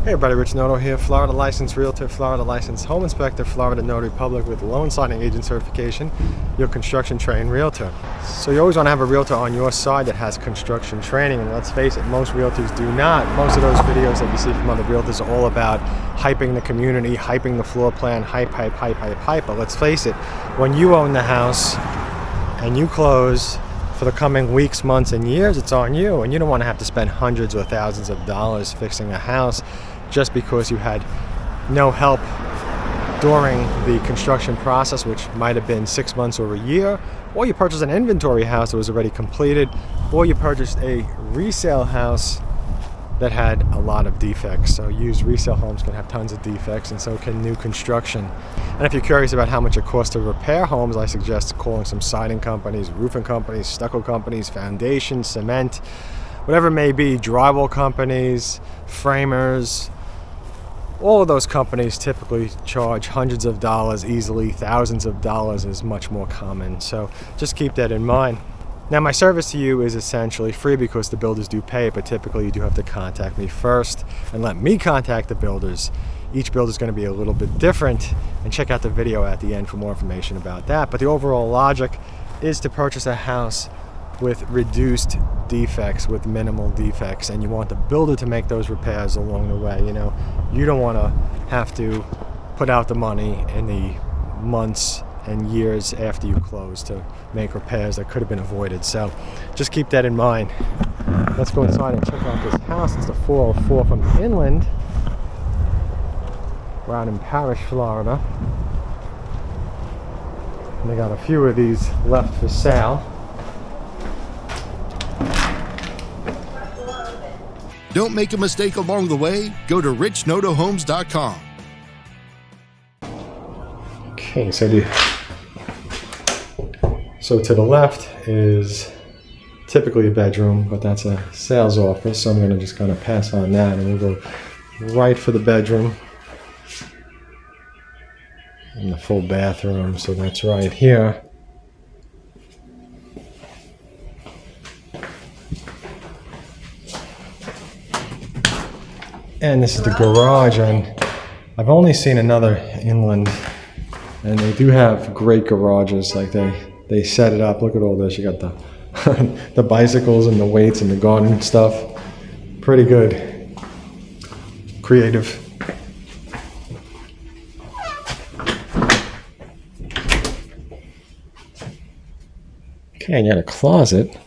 Hey everybody, Rich Noto here, Florida licensed realtor, Florida licensed home inspector, Florida notary public with loan signing agent certification, your construction trained realtor. So you always want to have a realtor on your side that has construction training, and let's face it, most realtors do not. Most of those videos that you see from other realtors are all about hyping the community, hyping the floor plan, hype. But let's face it, when you own the house and you close for the coming weeks, months, and years, it's on you, and you don't want to have to spend hundreds or thousands of dollars fixing a house just because you had no help during the construction process, which might have been 6 months or a year, or you purchased an inventory house that was already completed, or you purchased a resale house that had a lot of defects. So used resale homes can have tons of defects, and so can new construction. And if you're curious about how much it costs to repair homes, I suggest calling some siding companies, roofing companies, stucco companies, foundation, cement, whatever it may be, drywall companies, framers. All of those companies typically charge hundreds of dollars easily. Thousands of dollars is much more common. So just keep that in mind. Now, my service to you is essentially free because the builders do pay it, but typically you do have to contact me first and let me contact the builders. Each builder is going to be a little bit different, and check out the video at the end for more information about that. But the overall logic is to purchase a house with reduced defects, with minimal defects, and you want the builder to make those repairs along the way. You know, you don't want to have to put out the money in the months and years after you close to make repairs that could have been avoided. So just keep that in mind. Let's go inside and check out this house. It's the 404 from the inland. We're out in Parrish, Florida, and they got a few of these left for sale. Don't make a mistake along the way. Go to richnotohomes.com. Okay, so to the left is typically a bedroom, but that's a sales office, so I'm going to just kind of pass on that, and we'll go right for the bedroom and the full bathroom. So that's right here. And this is the garage, and I've only seen another inland, and they do have great garages. Like they set it up. Look at all this. You got the the bicycles and the weights and the garden stuff. Pretty good. Creative. Okay, and you got a closet.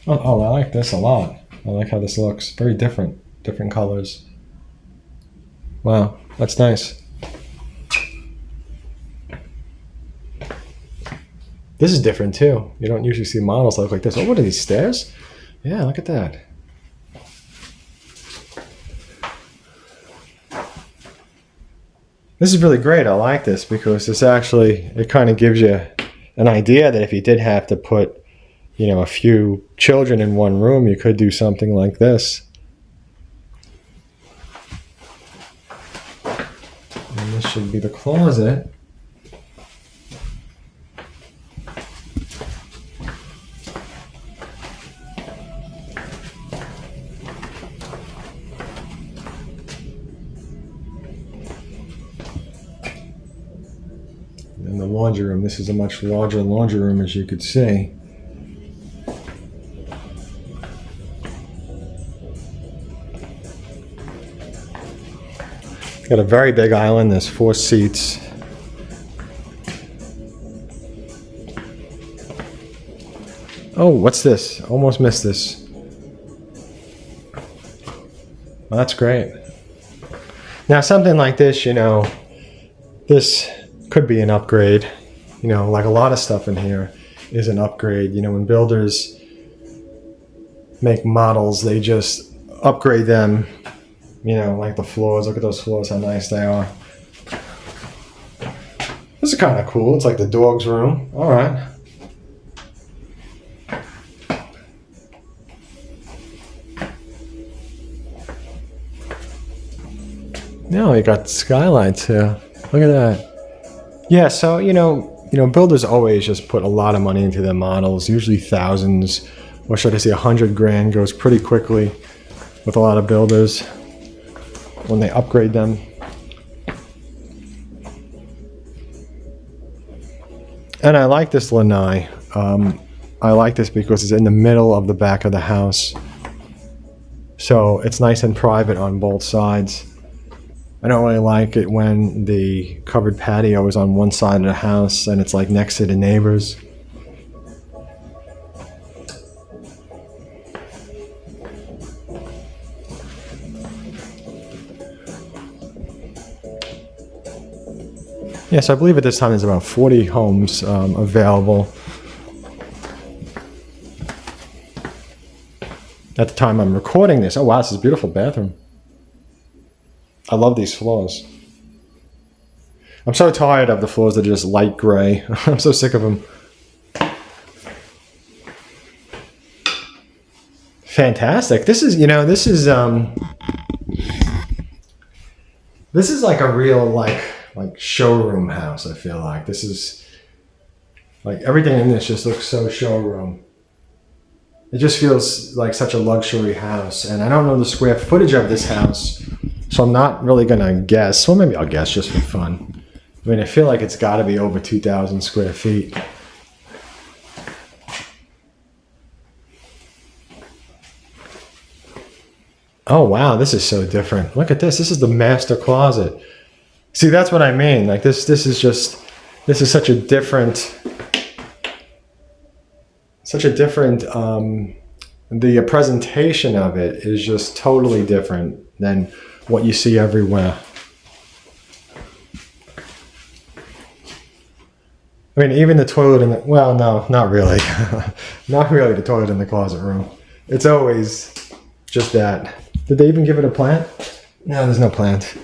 Oh, I like this a lot. I like how this looks. Very different colors. Wow, that's nice. This is different too. You don't usually see models that look like this. Oh, what are these, stairs? Yeah, look at that. This is really great. I like this because it kind of gives you an idea that if you did have to put, you know, a few children in one room, you could do something like this. And this should be the closet. And the laundry room. This is a much larger laundry room, as you could see. Got a very big island. There's 4 seats. Oh, what's this? Almost missed this. Well, that's great. Now, something like this, you know, this could be an upgrade. You know, like a lot of stuff in here is an upgrade. You know, when builders make models, they just upgrade them. You know, like the floors. Look at those floors, how nice they are. This is kind of cool. It's like the dog's room. All right. No, you got skylights here. Look at that. Yeah, so, you know, you know, builders always just put a lot of money into their models, usually thousands, or should I say 100 grand goes pretty quickly with a lot of builders when they upgrade them. And I like this lanai. I like this because it's in the middle of the back of the house. So it's nice and private on both sides. I don't really like it when the covered patio is on one side of the house and it's like next to the neighbors. Yes, I believe at this time there's about 40 homes available. At the time I'm recording this. Oh wow, this is a beautiful bathroom. I love these floors. I'm so tired of the floors that are just light gray. I'm so sick of them. Fantastic. This is, you know, this is like a real like showroom house, I feel like. This is like everything in this just looks so showroom. It just feels like such a luxury house. And I don't know the square footage of this house, so I'm not really gonna guess. Well, maybe I'll guess just for fun. I mean, I feel like it's gotta be over 2,000 square feet. Oh wow, this is so different. Look at this. This is the master closet. See, that's what I mean. Like this is such a different the presentation of it is just totally different than what you see everywhere. I mean, even the toilet in the, well, no, not really. Not really the toilet in the closet room. It's always just that. Did they even give it a plant? No, there's no plant.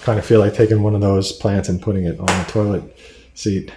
Kind of feel like taking one of those plants and putting it on the toilet seat.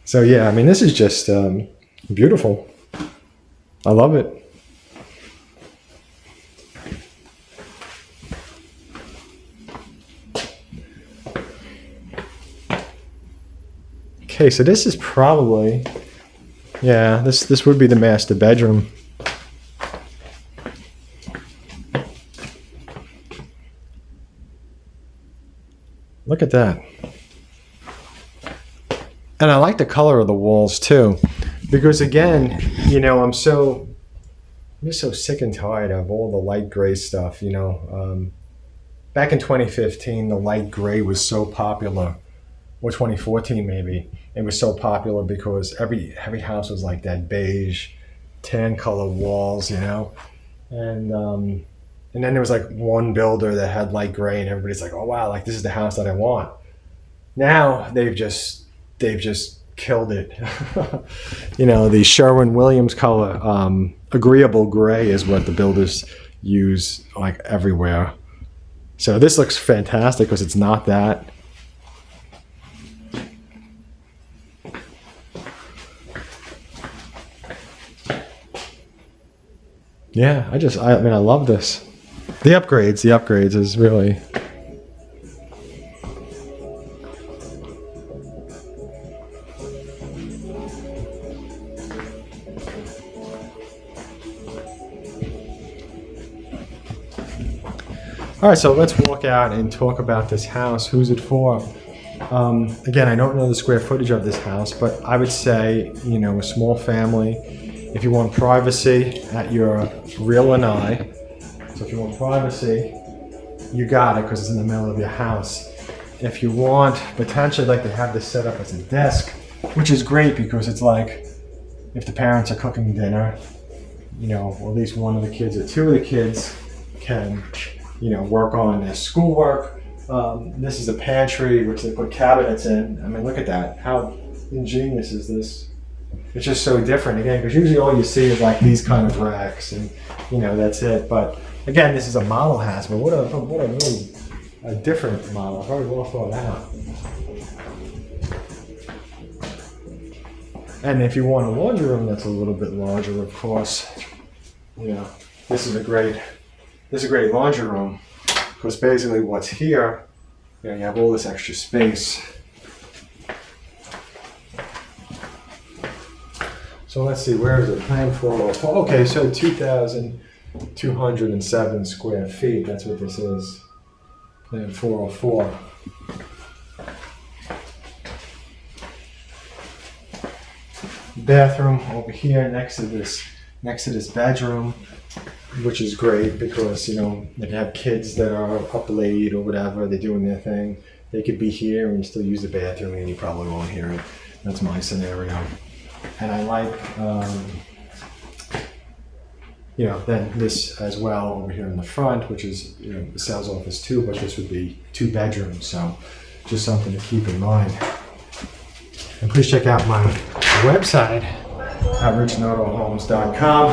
So yeah, I mean, this is just beautiful. I love it. Okay, so this is probably, yeah, this would be the master bedroom. Look at that. And I like the color of the walls too, because again, you know, I'm just so sick and tired of all the light gray stuff, you know. Back in 2015, the light gray was so popular, or 2014 maybe. It was so popular because every house was like that beige, tan color walls, you know. And then there was like one builder that had light gray, and everybody's like, oh wow, like this is the house that I want. Now they've just killed it. You know, the Sherwin-Williams color, agreeable gray is what the builders use like everywhere. So this looks fantastic because it's not that. Yeah, I mean, I love this. The upgrades is really. All right, so let's walk out and talk about this house. Who's it for? Again, I don't know the square footage of this house, but I would say, you know, a small family. If you want privacy at your real lanai, so if you want privacy, you got it because it's in the middle of your house. If you want, potentially like to have this set up as a desk, which is great because it's like if the parents are cooking dinner, you know, or at least one of the kids or two of the kids can, you know, work on their schoolwork. This is a pantry which they put cabinets in. I mean, look at that. How ingenious is this? It's just so different again, because usually all you see is like these kind of racks, and you know that's it. But again, this is a model house, but what a really a different model, very well thought out. And if you want a laundry room that's a little bit larger, of course, you know, this is a great laundry room. Because basically what's here, you know, you have all this extra space. So let's see, where is it? Plan 404. Okay, so 2,207 square feet. That's what this is. Plan 404. Bathroom over here next to this bedroom, which is great because, you know, if you have kids that are up late or whatever, they're doing their thing, they could be here and still use the bathroom and you probably won't hear it. That's my scenario. And I like, you know, then this as well over here in the front, which is, you know, the sales office too, but this would be 2 bedrooms. So just something to keep in mind. And please check out my website at richnotohomes.com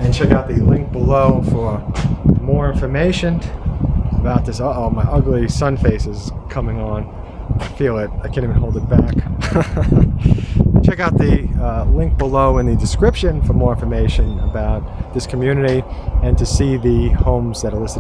and check out the link below for more information about this. Uh-oh, my ugly sun face is coming on. I feel it. I can't even hold it back. Check out the link below in the description for more information about this community and to see the homes that are listed